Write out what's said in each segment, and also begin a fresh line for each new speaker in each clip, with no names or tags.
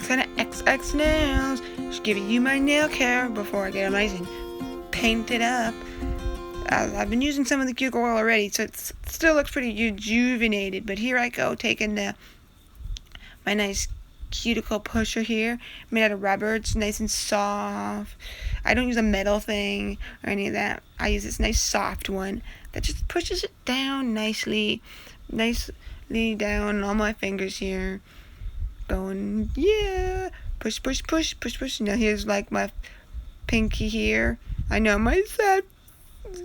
kind of XX nails. Just giving you my nail care before I get them nice and painted up. I've been using some of the cuticle oil already, so it still looks pretty rejuvenated. But here I go, taking my nice cuticle pusher here, made out of rubber. It's nice and soft. I don't use a metal thing or any of that. I use this nice soft one that just pushes it down nicely down on my fingers here. Going, yeah, push, push, push, push, push. Now here's like my pinky here. I know, my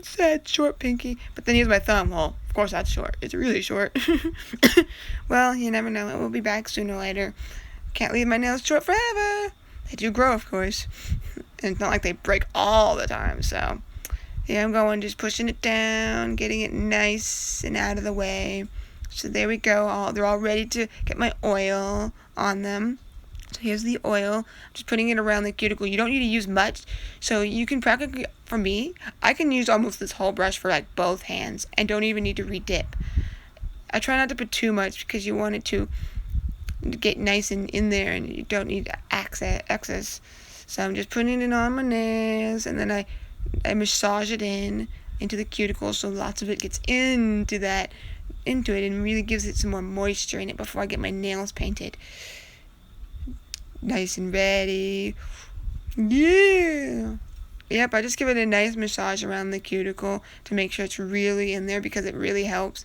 sad short pinky. But then here's my thumb. Well, of course that's short. It's really short. Well, you never know. It will be back sooner or later. Can't leave my nails short forever. They do grow, of course. And it's not like they break all the time. So, yeah, I'm going, just pushing it down, getting it nice and out of the way. So there we go. They're all ready to get my oil on them. So here's the oil. I'm just putting it around the cuticle. You don't need to use much. So you can practically, for me, I can use almost this whole brush for like both hands and don't even need to re-dip. I try not to put too much because you want it to get nice and in there and you don't need excess. So I'm just putting it on my nails and then I massage it into the cuticle so lots of it gets into it and really gives it some more moisture in it before I get my nails painted. Nice and ready. Yeah. Yep, I just give it a nice massage around the cuticle to make sure it's really in there because it really helps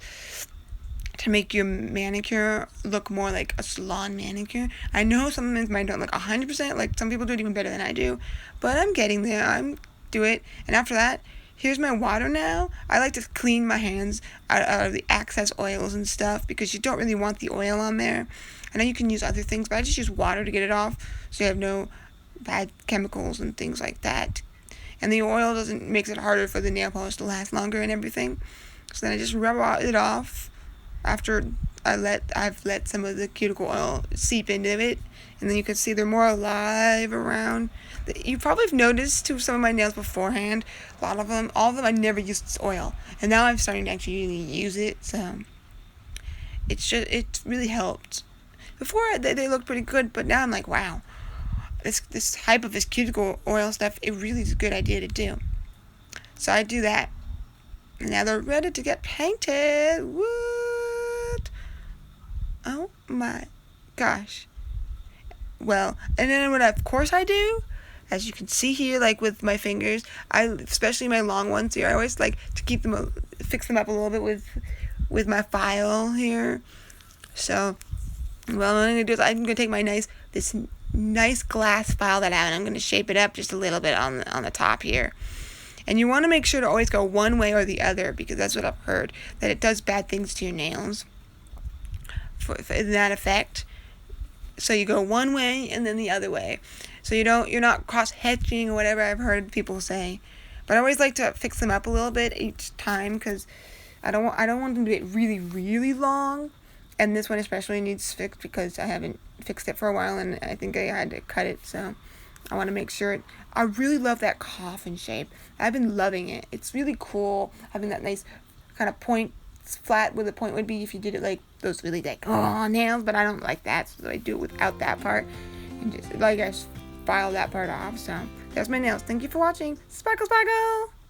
to make your manicure look more like a salon manicure. I know some of mine don't look 100%, like some people do it even better than I do, but I'm getting there. I'm do it. And after that, here's my water now. I like to clean my hands out of the excess oils and stuff because you don't really want the oil on there. I know you can use other things, but I just use water to get it off so you have no bad chemicals and things like that. And the oil makes it harder for the nail polish to last longer and everything. So then I just rub it off after I've let some of the cuticle oil seep into it, and then you can see they're more alive around. You probably have noticed to some of my nails beforehand, all of them I never used this oil, and now I'm starting to actually really use it, so it really helped. Before they looked pretty good, but now I'm like, wow, this hype of this cuticle oil stuff, it really is a good idea to do. So I do that. Now they're ready to get painted. What? Oh my gosh. Well, and then what of course I do, as you can see here, like with my fingers, especially my long ones here, I always like to fix them up a little bit with my file here. So, well, what I'm gonna do is I'm gonna take this nice glass file that I have, and I'm gonna shape it up just a little bit on the top here. And you want to make sure to always go one way or the other because that's what I've heard, that it does bad things to your nails for that effect. So you go one way and then the other way. So you're not cross-hatching or whatever I've heard people say. But I always like to fix them up a little bit each time because I don't want them to get really, really long. And this one especially needs fixed because I haven't fixed it for a while and I think I had to cut it, so I want to make sure I really love that coffin shape. I've been loving it. It's really cool having that nice kind of point, flat where the point would be if you did it like those really like nails, but I don't like that, so I do it without that part and just like I file that part off. So that's my nails. Thank you for watching. Sparkle, sparkle.